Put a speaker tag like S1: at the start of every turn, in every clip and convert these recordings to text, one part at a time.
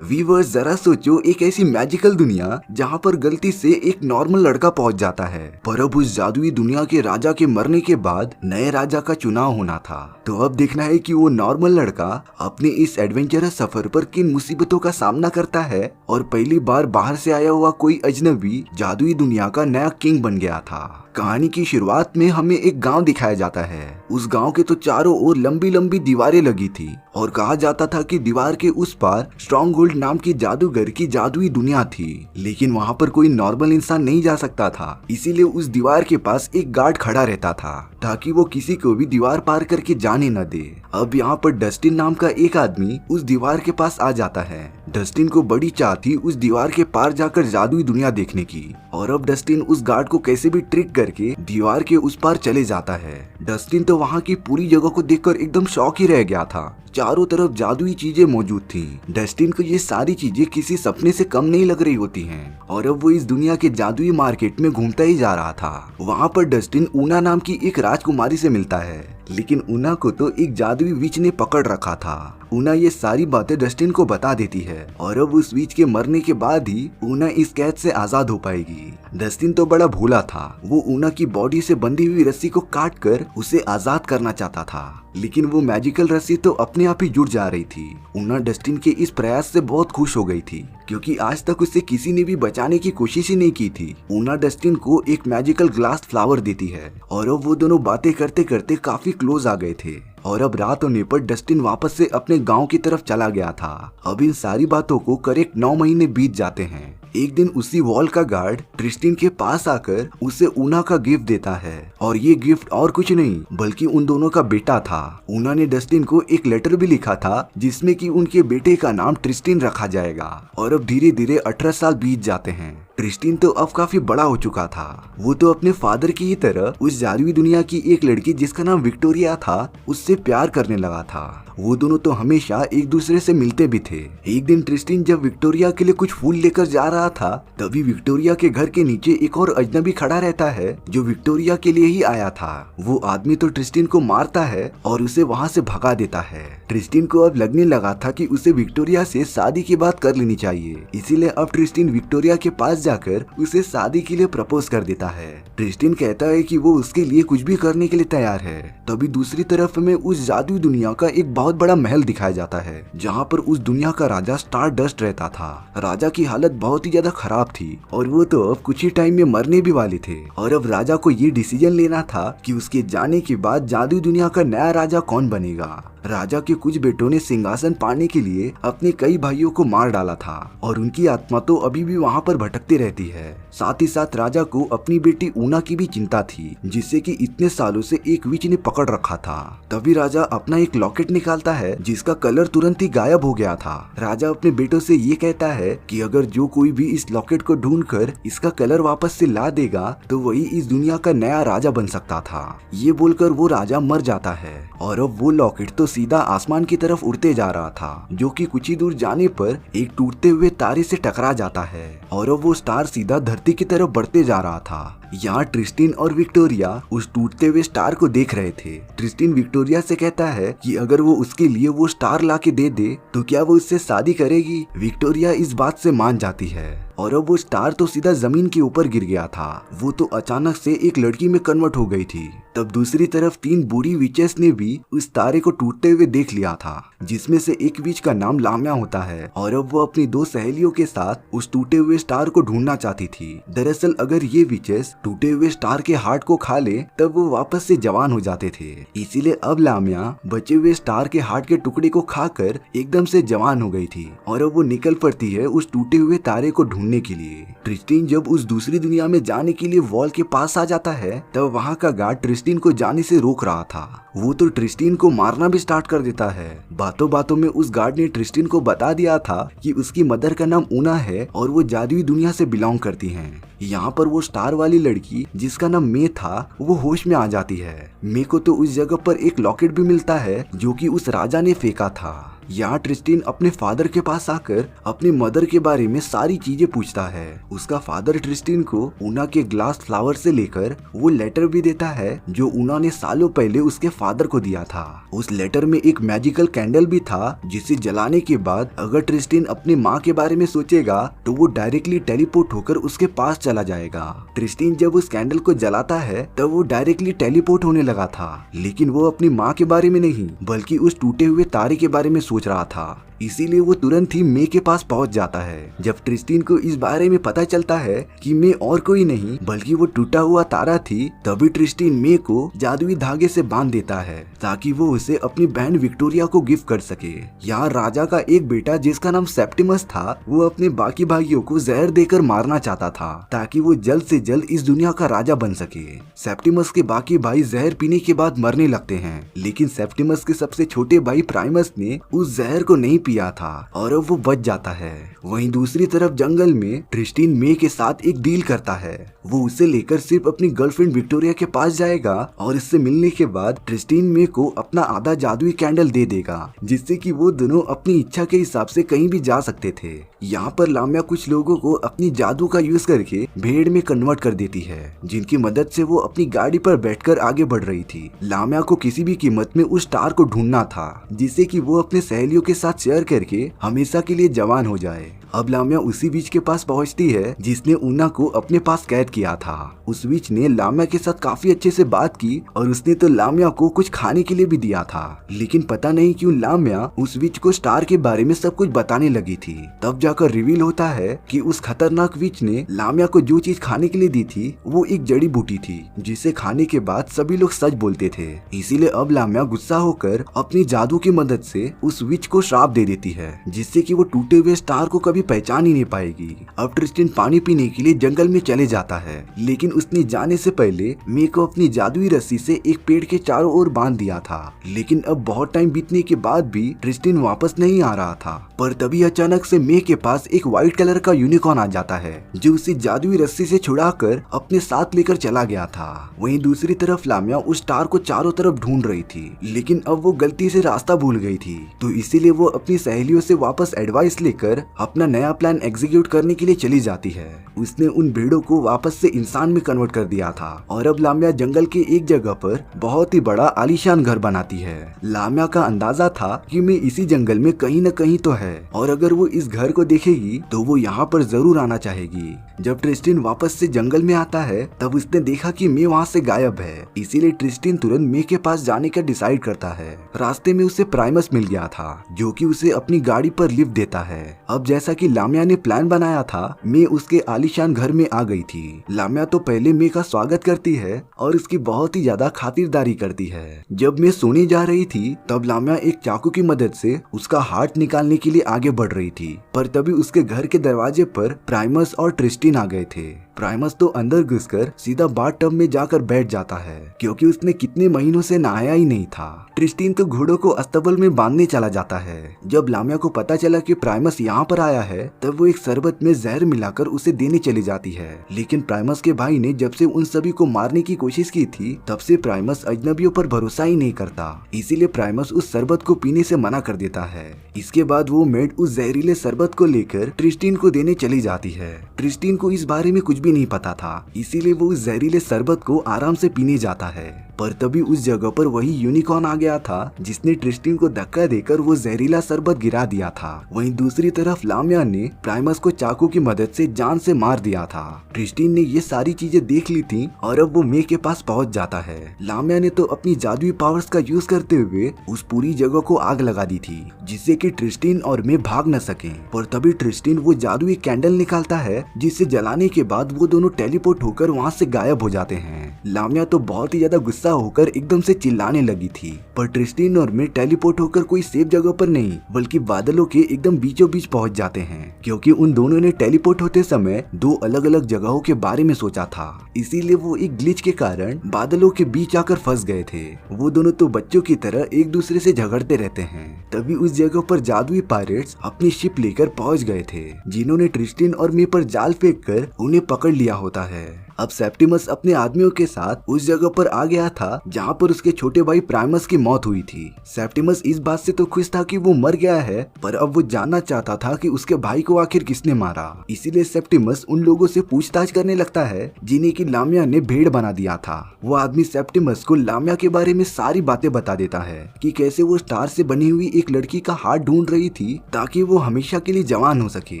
S1: Viewers जरा सोचो, एक ऐसी मैजिकल दुनिया जहाँ पर गलती से एक नॉर्मल लड़का पहुँच जाता है, पर अब उस जादुई दुनिया के राजा के मरने के बाद नए राजा का चुनाव होना था। तो अब देखना है कि वो नॉर्मल लड़का अपने इस एडवेंचरस सफर पर किन मुसीबतों का सामना करता है और पहली बार बाहर से आया हुआ कोई अजनबी जादुई दुनिया का नया किंग बन गया था। कहानी की शुरुआत में हमें एक गांव दिखाया जाता है। उस गांव के तो चारों ओर लंबी लंबी दीवारें लगी थी और कहा जाता था कि दीवार के उस पार स्ट्रॉन्ग होल्ड नाम की जादूगर की जादुई दुनिया थी, लेकिन वहां पर कोई नॉर्मल इंसान नहीं जा सकता था। इसीलिए उस दीवार के पास एक गार्ड खड़ा रहता था ताकि वो किसी को भी दीवार पार करके जाने न दे। अब यहाँ पर डस्टिन नाम का एक आदमी उस दीवार के पास आ जाता है। डस्टिन को बड़ी चाह थी उस दीवार के पार जाकर जादुई दुनिया देखने की, और अब डस्टिन उस गार्ड को कैसे भी ट्रिक करके दीवार के उस पार चले जाता है। डस्टिन तो वहाँ की पूरी जगह को देखकर एकदम शॉक ही रह गया था। चारों तरफ जादुई चीजें मौजूद थी। डस्टिन को ये सारी चीजें किसी सपने से कम नहीं लग रही होती हैं, और अब वो इस दुनिया के जादुई मार्केट में घूमता ही जा रहा था। वहाँ पर डस्टिन ऊना नाम की एक राजकुमारी से मिलता है, लेकिन ऊना को तो एक जादुई विच ने पकड़ रखा था। ऊना ये सारी बातें डस्टिन को बता देती है, और अब उस विच के मरने के बाद ही ऊना इस कैद से आजाद हो पाएगी। डस्टिन तो बड़ा भोला था, वो ऊना की बॉडी से बंधी हुई रस्सी को काट कर उसे आजाद करना चाहता था, लेकिन वो मैजिकल रस्सी तो अपने आप ही जुड़ जा रही थी। ऊना डस्टिन के इस प्रयास से बहुत खुश हो गई थी, क्योंकि आज तक उसे किसी ने भी बचाने की कोशिश ही नहीं की थी। ऊना डस्टिन को एक मैजिकल ग्लास फ्लावर देती है, और अब वो दोनों बातें करते करते काफी क्लोज आ गए थे। और अब रात होने पर डस्टिन वापस से अपने गांव की तरफ चला गया था। अब इन सारी बातों को करेक्ट 9 महीने बीत जाते हैं। एक दिन उसी वॉल का गार्ड ट्रिस्टिन के पास आकर उसे ऊना का गिफ्ट देता है, और ये गिफ्ट और कुछ नहीं बल्कि उन दोनों का बेटा था। ऊना ने डस्टिन को एक लेटर भी लिखा था जिसमें कि उनके बेटे का नाम ट्रिस्टिन रखा जाएगा। और अब धीरे धीरे 18 साल बीत जाते हैं। ट्रिस्टिन तो अब काफी बड़ा हो चुका था। वो तो अपने फादर की ही तरह उस जादुई दुनिया की एक लड़की जिसका नाम विक्टोरिया था उससे प्यार करने लगा था। वो दोनों तो हमेशा एक दूसरे से मिलते भी थे। एक दिन ट्रिस्टिन जब विक्टोरिया के लिए कुछ फूल लेकर जा रहा था, तभी विक्टोरिया के घर के नीचे एक और अजनबी खड़ा रहता है जो विक्टोरिया के लिए ही आया था। वो आदमी तो ट्रिस्टिन को मारता है और उसे वहाँ से भगा देता है। ट्रिस्टिन को अब लगने लगा था कि उसे विक्टोरिया से शादी की बात कर लेनी चाहिए, इसीलिए अब ट्रिस्टिन विक्टोरिया के पास जाकर उसे शादी के लिए प्रपोज कर देता है। ट्रिस्टिन कहता है कि वो उसके लिए कुछ भी करने के लिए तैयार है। तभी दूसरी तरफ में उस जादुई दुनिया का एक बहुत बड़ा महल दिखाया जाता है, जहाँ पर उस दुनिया का राजा स्टार डस्ट रहता था। राजा की हालत बहुत ही ज्यादा खराब थी, और वो तो अब कुछ ही टाइम में मरने भी वाले थे। और अब राजा को ये डिसीजन लेना था कि उसके जाने के बाद जादुई दुनिया का नया राजा कौन बनेगा। राजा के कुछ बेटों ने सिंहासन पाने के लिए अपने कई भाइयों को मार डाला था, और उनकी आत्मा तो अभी भी वहाँ पर भटकती रहती है। साथ ही साथ राजा को अपनी बेटी ऊना की भी चिंता थी, जिसे कि इतने सालों से एक विच ने पकड़ रखा था। तभी राजा अपना एक लॉकेट निकालता है जिसका कलर तुरंत ही गायब हो गया था। राजा अपने बेटों से ये कहता है कि अगर जो कोई भी इस लॉकेट को ढूंढकर इसका कलर वापस से ला देगा तो वही इस दुनिया का नया राजा बन सकता था। ये बोलकर वो राजा मर जाता है, और अब वो लॉकेट तो सीधा आसमान की तरफ उड़ते जा रहा था, जो कि कुछ ही दूर जाने पर एक टूटते हुए तारे से टकरा जाता है, और अब वो स्टार सीधा धरती की तरफ बढ़ते जा रहा था। यहाँ ट्रिस्टिन और विक्टोरिया उस टूटते हुए स्टार को देख रहे थे। ट्रिस्टिन विक्टोरिया से कहता है कि अगर वो उसके लिए वो स्टार ला के दे दे तो क्या वो उससे शादी करेगी। विक्टोरिया इस बात से मान जाती है, और अब वो स्टार तो सीधा जमीन के ऊपर गिर गया था। वो तो अचानक से एक लड़की में कन्वर्ट हो गई थी। तब दूसरी तरफ 3 बूढ़ी विचेस ने भी उस तारे को टूटते हुए देख लिया था, जिसमें से एक विच का नाम लाम्या होता है, और अब वो अपनी 2 सहेलियों के साथ उस टूटे हुए स्टार को ढूंढना चाहती थी। दरअसल अगर ये विचेस टूटे हुए स्टार के हार्ट को खा ले तब वो वापस से जवान हो जाते थे। इसीलिए अब लाम्या बचे हुए स्टार के हार्ट के टुकड़े को खाकर एकदम से जवान हो गई थी, और अब वो निकल पड़ती है उस टूटे हुए तारे को ढूंढने के लिए। ट्रिस्टिन जब उस दूसरी दुनिया में जाने के लिए वॉल के पास आ जाता है, तब वहाँ का गार्ड ट्रिस्टिन को जाने से रोक रहा था। वो तो ट्रिस्टिन को मारना भी स्टार्ट कर देता है। बातों बातों में उस गार्ड ने ट्रिस्टिन को बता दिया था कि उसकी मदर का नाम ऊना है और वो जादुई दुनिया से बिलोंग करती हैं। यहाँ पर वो स्टार वाली लड़की जिसका नाम मे था वो होश में आ जाती है। मे को तो उस जगह पर एक लॉकेट भी मिलता है जो कि उस राजा ने फेंका था। यहाँ ट्रिस्टिन अपने फादर के पास आकर अपनी मदर के बारे में सारी चीजें पूछता है। उसका फादर ट्रिस्टिन को ऊना के ग्लास फ्लावर से लेकर वो लेटर भी देता है जो ऊना ने सालों पहले उसके फादर को दिया था। उस लेटर में एक मैजिकल कैंडल भी था जिसे जलाने के बाद अगर ट्रिस्टिन अपनी माँ के बारे में सोचेगा तो वो डायरेक्टली टेलीपोर्ट होकर उसके पास चला जाएगा। ट्रिस्टिन जब उस कैंडल को जलाता है तब वो डायरेक्टली टेलीपोर्ट होने लगा था, लेकिन वो अपनी माँ के बारे में नहीं बल्कि उस टूटे हुए तारे के बारे में सोच रहा था। इसीलिए वो तुरंत ही मे के पास पहुंच जाता है। जब ट्रिस्टिन को इस बारे में पता चलता है कि मे और कोई नहीं बल्कि वो टूटा हुआ तारा थी, तभी ट्रिस्टिन मे को जादुई धागे से बांध देता है ताकि वो उसे अपनी बहन विक्टोरिया को गिफ्ट कर सके। यहाँ राजा का एक बेटा जिसका नाम सेप्टिमस था, वो अपने बाकी भाइयों को जहर देकर मारना चाहता था ताकि वो जल्द से जल्द इस दुनिया का राजा बन सके। सेप्टिमस के बाकी भाई जहर पीने के बाद मरने लगते हैं, लेकिन सेप्टिमस के सबसे छोटे भाई प्राइमस ने उस जहर को नहीं पिया था और अब वो बच जाता है। वहीं दूसरी तरफ जंगल में ट्रिस्टिन मे के साथ एक डील करता है। वो उसे लेकर सिर्फ अपनी गर्लफ्रेंड विक्टोरिया के पास जाएगा और इससे मिलने के बाद ट्रिस्टिन मे को अपना आधा जादुई कैंडल दे देगा जिससे कि वो दोनों अपनी इच्छा के हिसाब से कहीं भी जा सकते थे। यहाँ पर लामिया कुछ लोगों को अपनी जादू का यूज करके भेड़ में कन्वर्ट कर देती है, जिनकी मदद से वो अपनी गाड़ी पर बैठकर आगे बढ़ रही थी। लामिया को किसी भी कीमत में उस स्टार को ढूंढना था जिससे कि वो अपने सहेलियों के साथ शेयर करके हमेशा के लिए जवान हो जाए। अब लामिया उसी बीच के पास पहुंचती है जिसने ऊना को अपने पास कैद किया था। उस बीच ने लामिया के साथ काफी अच्छे से बात की और उसने तो लामिया को कुछ खाने के लिए भी दिया था, लेकिन पता नहीं क्यों लामिया उस विच को स्टार के बारे में सब कुछ बताने लगी थी। तब जाकर रिवील होता है कि उस खतरनाक विच ने लामिया को जो चीज खाने के लिए दी थी वो एक जड़ी बूटी थी जिसे खाने के बाद सभी लोग सच बोलते थे। इसीलिए अब लामिया गुस्सा होकर अपनी जादू की मदद से उस विच को श्राप दे देती है जिससे कि वो टूटे हुए स्टार को कभी पहचान ही नहीं पाएगी। अब ट्रिस्टिन पानी पीने के लिए जंगल में चले जाता है, लेकिन उसने जाने से पहले मे को अपनी जादुई रस्सी से एक पेड़ के चारों ओर बांध दिया था। लेकिन अब बहुत टाइम बीतने के बाद भी ट्रिस्टिन वापस नहीं आ रहा था, पर तभी अचानक से मे के पास एक व्हाइट कलर का यूनिकॉर्न आ जाता है जो उसे जादुई रस्सी से छुड़ाकर अपने साथ लेकर चला गया था। वहीं दूसरी तरफ लामिया उस स्टार को चारों तरफ ढूंढ रही थी, लेकिन अब वो गलती से रास्ता भूल गई थी, तो इसीलिए वो अपनी सहेलियों से वापस एडवाइस लेकर अपना नया प्लान एग्जीक्यूट करने के लिए चली जाती है। उसने उन भेड़ों को वापस से इंसान में कन्वर्ट कर दिया था और अब लामिया जंगल के एक जगह पर बहुत ही बड़ा आलीशान घर बनाती है। लामिया का अंदाजा था कि मैं इसी जंगल में कहीं न कहीं तो है और अगर वो इस घर को देखेगी तो वो यहाँ पर जरूर आना चाहेगी। जब ट्रिस्टिन वापस से जंगल में आता है तब उसने देखा कि मे वहाँ से गायब है, इसीलिए ट्रिस्टिन तुरंत मे के पास जाने का डिसाइड करता है। रास्ते में उसे प्राइमस मिल गया था जो कि उसे अपनी गाड़ी पर लिफ्ट देता है। अब जैसा कि लामिया ने प्लान बनाया था, मे उसके आलीशान घर में आ गई थी। लामिया तो पहले मे का स्वागत करती है और उसकी बहुत ही ज्यादा खातिरदारी करती है। जब मे सोने जा रही थी तब लामिया एक चाकू की मदद से उसका हार्ट निकालने के लिए आगे बढ़ रही थी, पर तभी उसके घर के दरवाजे पर प्राइमस और ट्रिस्टिन आ गए थे। प्राइमस तो अंदर घुसकर सीधा बाथ टब में जाकर बैठ जाता है क्योंकि उसने कितने महीनों से नहाया ही नहीं था। ट्रिस्टिन तो घोड़ों को अस्तबल में बांधने चला जाता है। जब लामिया को पता चला कि प्राइमस यहाँ पर आया है तब वो एक शरबत में जहर मिलाकर उसे देने चली जाती है, लेकिन प्राइमस के भाई ने जब से उन सभी को मारने की कोशिश की थी तब से प्राइमस अजनबियों पर भरोसा ही नहीं करता, इसीलिए प्राइमस उस शरबत को पीने से मना कर देता है। इसके बाद वो मेड उस जहरीले शरबत को लेकर ट्रिस्टिन को देने चली जाती है। ट्रिस्टिन को इस बारे में कुछ भी नहीं पता था, इसीलिए वो उस जहरीले शरबत को आराम से पीने जाता है, पर तभी उस जगह पर वही यूनिकॉर्न आ गया था जिसने ट्रिस्टिन को धक्का देकर वो जहरीला शरबत गिरा दिया था। वहीं दूसरी तरफ लामिया ने प्राइमस को चाकू की मदद से जान से मार दिया था। ट्रिस्टिन ने ये सारी चीजें देख ली थी और अब वो मे के पास पहुंच जाता है। लामिया ने तो अपनी जादुई पावर्स का यूज करते हुए उस पूरी जगह को आग लगा दी थी जिससे कि ट्रिस्टिन और मे भाग न सके, पर तभी ट्रिस्टिन वो जादुई कैंडल निकालता है जिसे जलाने के बाद वो दोनों टेलीपोर्ट होकर वहाँ से गायब हो जाते हैं। लामिया तो बहुत ही ज्यादा गुस्सा होकर एकदम से चिल्लाने लगी थी, पर ट्रिस्टिन और मे टेलीपोर्ट होकर कोई सेफ जगह पर नहीं बल्कि बादलों के एकदम बीचों बीच पहुंच जाते हैं, क्योंकि उन दोनों ने टेलीपोर्ट होते समय दो अलग अलग जगहों के बारे में सोचा था, इसीलिए वो एक ग्लिच के कारण बादलों के बीच आकर फंस गए थे। वो दोनों तो बच्चों की तरह एक दूसरे से झगड़ते रहते हैं। तभी उस जगह पर जादुई पायरेट्स अपनी शिप लेकर पहुंच गए थे, जिन्होंने ट्रिस्टिन और मे पर जाल फेंक कर उन्हें पकड़ लिया होता है। अब सेप्टिमस अपने आदमियों के साथ उस जगह पर आ गया था जहाँ पर उसके छोटे भाई प्राइमस की मौत हुई थी। सेप्टिमस इस बात से तो खुश था कि वो मर गया है, पर अब वो जानना चाहता था कि उसके भाई को आखिर किसने मारा। इसीलिए सेप्टिमस उन लोगों से पूछताछ करने लगता है जिन्हें की लामिया ने भेड़ बना दिया था। वो आदमी सेप्टिमस को लामिया के बारे में सारी बातें बता देता है कि कैसे वो स्टार से बनी हुई एक लड़की का हाथ ढूंढ रही थी ताकि वो हमेशा के लिए जवान हो सके।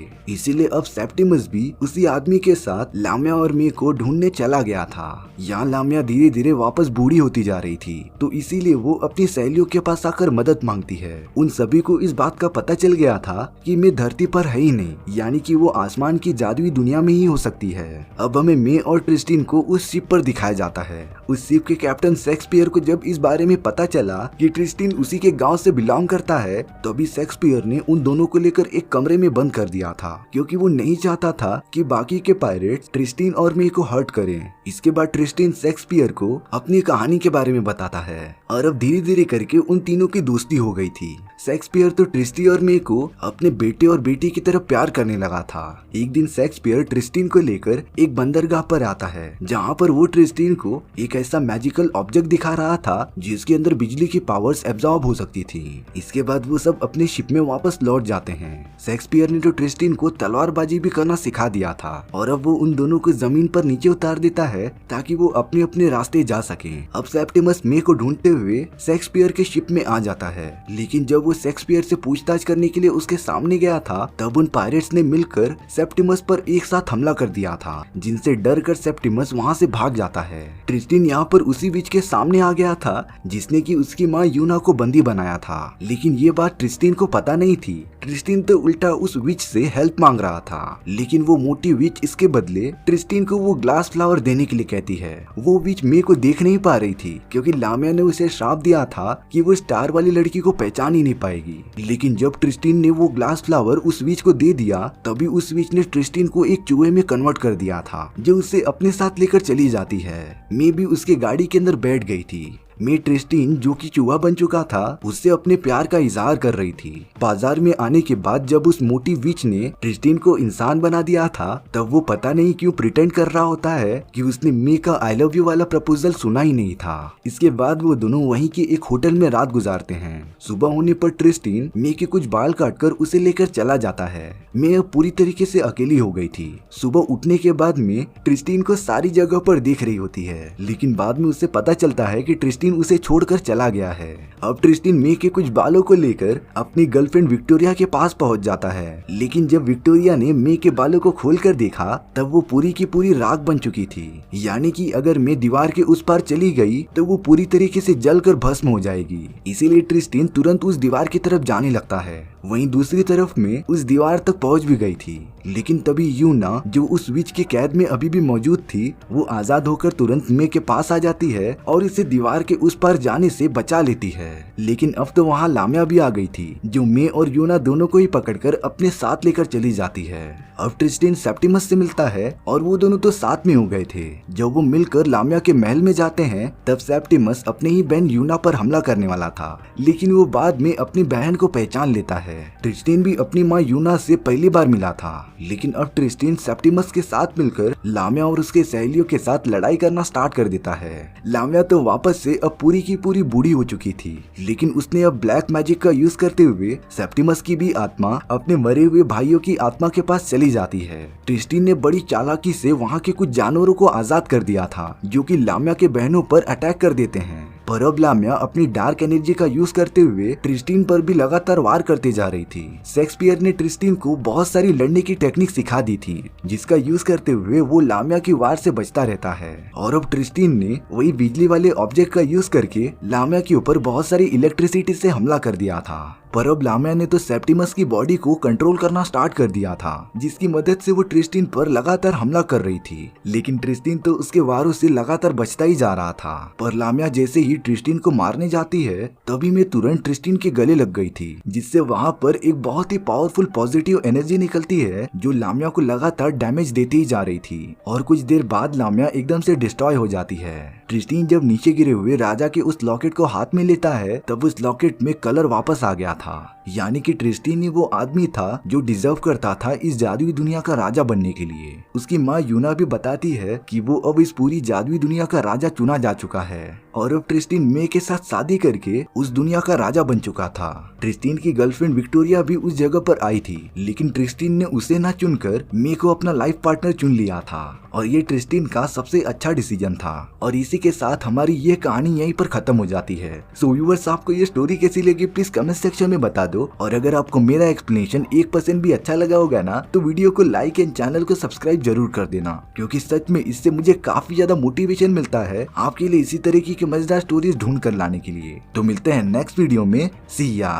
S1: इसीलिए अब सेप्टिमस भी उसी आदमी के साथ लामिया और मे को ढूंढने चला गया था। यहाँ लामिया धीरे धीरे वापस बूढ़ी होती जा रही थी, तो इसीलिए वो अपनी सहेलियों के पास आकर मदद मांगती है। उन सभी को इस बात का पता चल गया था कि मे धरती पर है ही नहीं, यानी कि वो आसमान की जादुई दुनिया में ही हो सकती है। अब हमें मे और ट्रिस्टिन को उस शिप पर दिखाया जाता है। उस शिप के कैप्टन शेक्सपियर को जब इस बारे में पता चला कि ट्रिस्टिन उसी के गांव से बिलोंग करता है, तो अभी शेक्सपियर ने उन दोनों को लेकर एक कमरे में बंद कर दिया था, क्योंकि वो नहीं चाहता था कि बाकी के पायरेट्स ट्रिस्टिन और मे को हर्ट करें। इसके बाद ट्रिस्टिन शेक्सपियर को अपनी कहानी के बारे में बताता है और अब धीरे धीरे करके उन तीनों की दोस्ती हो गई थी। शेक्सपियर तो ट्रिस्टी और मे को अपने बेटे और बेटी की तरफ प्यार करने लगा था। एक दिन शेक्सपियर ट्रिस्टिन को लेकर एक बंदरगाह पर आता है, जहाँ पर वो ट्रिस्टिन को एक ऐसा मैजिकल ऑब्जेक्ट दिखा रहा था जिसके अंदर बिजली की पावर्स एब्जॉर्ब हो सकती थी। इसके बाद वो सब अपने शिप में वापस लौट जाते हैं। शेक्सपियर ने तो ट्रिस्टिन को तलवारबाजी भी करना सिखा दिया था और अब वो उन दोनों को जमीन पर नीचे उतार देता है ताकि वो अपने अपने रास्ते जा सके। अब सेप्टिमस मे को ढूंढते हुए शेक्सपियर के शिप में आ जाता है, लेकिन जब वो शेक्सपियर से पूछताछ करने के लिए उसके सामने गया था, तब उन पायरेट्स ने मिलकर सेप्टिमस पर एक साथ हमला कर दिया था, जिनसे डर कर सेप्टिमस वहाँ से भाग जाता है। ट्रिस्टिन यहाँ पर उसी विच के सामने आ गया था जिसने कि उसकी माँ यूना को बंदी बनाया था, लेकिन ये बात ट्रिस्टिन को पता नहीं थी। ट्रिस्टिन तो उल्टा उस विच से हेल्प मांग रहा था, लेकिन वो मोटी विच इसके बदले ट्रिस्टिन को वो ग्लास फ्लावर देने के लिए कहती है। वो विच मे को देख नहीं पा रही थी, क्योंकि लामिया ने उसे श्राप दिया था कि वो स्टार वाली लड़की को पहचान ही नहीं पाएगी। लेकिन जब ट्रिस्टिन ने वो ग्लास फ्लावर उस विच को दे दिया, तभी उस विच ने ट्रिस्टिन को एक चूहे में कन्वर्ट कर दिया था, जो उसे अपने साथ लेकर चली जाती है। मे भी उसके गाड़ी के अंदर बैठ गई थी। मे ट्रिस्टिन जो कि चूहा बन चुका था, उससे अपने प्यार का इजहार कर रही थी। बाजार में आने के बाद जब उस मोटी विच ने ट्रिस्टिन को इंसान बना दिया था, तब वो पता नहीं क्यों प्रिटेंड कर रहा होता है कि उसने मे का आई लव यू वाला प्रपोजल सुना ही नहीं था। इसके बाद वो दोनों वहीं के एक होटल में रात गुजारते हैं। सुबह होने पर ट्रिस्टिन मे के कुछ बाल काटकर उसे लेकर चला जाता है। मे अब पूरी तरीके से अकेली हो गई थी। सुबह उठने के बाद में ट्रिस्टिन को सारी जगह पर देख रही होती है, लेकिन बाद में उसे पता चलता है कि ट्रिस्टिन उसे छोड़कर चला गया है। अब ट्रिस्टिन मे के कुछ बालों को लेकर अपनी गर्लफ्रेंड विक्टोरिया के पास पहुंच जाता है, लेकिन जब विक्टोरिया ने मे के बालों को खोलकर देखा, तब वो पूरी की पूरी राख बन चुकी थी। यानी कि अगर मे दीवार के उस पार चली गई तो वो पूरी तरीके से जलकर भस्म हो जाएगी। इसीलिए ट्रिस्टिन तुरंत उस दीवार की तरफ जाने लगता है। वहीं दूसरी तरफ में उस दीवार तक पहुंच भी गई थी, लेकिन तभी यूना, जो उस विच के कैद में अभी भी मौजूद थी, वो आजाद होकर तुरंत मे के पास आ जाती है और इसे दीवार के उस पार जाने से बचा लेती है। लेकिन अब तो वहाँ लामिया भी आ गई थी, जो मे और यूना दोनों को ही पकड़कर अपने साथ लेकर चली जाती है। अब ट्रिस्टिन सेप्टिमस से मिलता है और वो दोनों तो साथ में हो गए थे। जब वो मिलकर लामिया के महल में जाते हैं, तब सेप्टिमस अपने ही बहन यूना पर हमला करने वाला था, लेकिन वो बाद में अपनी बहन को पहचान लेता है। ट्रिस्टिन भी अपनी माँ यूना से पहली बार मिला था, लेकिन अब ट्रिस्टिन सेप्टिमस के साथ मिलकर लामिया और उसके सहेलियों के साथ लड़ाई करना स्टार्ट कर देता है। लामिया तो वापस से अब पूरी की पूरी बूढ़ी हो चुकी थी, लेकिन उसने अब ब्लैक मैजिक का यूज करते हुए सेप्टिमस की भी आत्मा अपने मरे हुए भाइयों की आत्मा के पास चली जाती है। ट्रिस्टिन ने बड़ी चालाकी से वहाँ के कुछ जानवरों को आजाद कर दिया था, जो कि लामिया के बहनों पर अटैक कर देते हैं। पर अब लामिया अपनी डार्क एनर्जी का यूज करते हुए ट्रिस्टिन पर भी लगातार वार करते जा रही थी। शेक्सपियर ने ट्रिस्टिन को बहुत सारी लड़ने की टेक्निक सिखा दी थी, जिसका यूज करते हुए वो लामिया की वार से बचता रहता है। और अब ट्रिस्टिन ने वही बिजली वाले ऑब्जेक्ट का यूज करके लामिया के ऊपर बहुत सारी इलेक्ट्रिसिटी से हमला कर दिया था। पर अब लामिया ने तो सेप्टिमस की बॉडी को कंट्रोल करना स्टार्ट कर दिया था, जिसकी मदद से वो ट्रिस्टिन पर लगातार हमला कर रही थी। लेकिन ट्रिस्टिन तो उसके वारों से लगातार बचता ही जा रहा था। पर लामिया जैसे ही ट्रिस्टिन को मारने जाती है, तभी मैं तुरंत ट्रिस्टिन के गले लग गई थी, जिससे वहाँ पर एक बहुत ही पावरफुल पॉजिटिव एनर्जी निकलती है, जो लामिया को लगातार डैमेज देती ही जा रही थी। और कुछ देर बाद लामिया एकदम से डिस्ट्रॉय हो जाती है। ट्रिस्टिन जब नीचे गिरे हुए राजा के उस लॉकेट को हाथ में लेता है, तब उस लॉकेट में कलर वापस आ गया था। यानी कि ट्रिस्टिन ही वो आदमी था जो डिजर्व करता था इस जादुई दुनिया का राजा बनने के लिए। उसकी माँ यूना भी बताती है कि वो अब इस पूरी जादुई दुनिया का राजा चुना जा चुका है और अब ट्रिस्टिन मे के साथ शादी करके उस दुनिया का राजा बन चुका था। ट्रिस्टिन की गर्लफ्रेंड विक्टोरिया भी उस जगह पर आई थी, लेकिन ट्रिस्टिन ने उसे ना चुनकर मे को अपना लाइफ पार्टनर चुन लिया था और ये ट्रिस्टिन का सबसे अच्छा डिसीजन था। और इसी के साथ हमारी ये कहानी यहीं पर खत्म हो जाती है। सो व्यूअर्स, आपको ये स्टोरी कैसी लगी प्लीज कमेंट सेक्शन में बता दो। और अगर आपको मेरा एक्सप्लेनेशन 1% भी अच्छा लगा होगा ना तो वीडियो को लाइक एंड चैनल को सब्सक्राइब जरूर कर देना, क्योंकि सच में इससे मुझे काफी ज्यादा मोटिवेशन मिलता है आपके लिए इसी तरीके की मजेदार स्टोरीज ढूंढ कर लाने के लिए। तो मिलते हैं नेक्स्ट वीडियो में। सी या।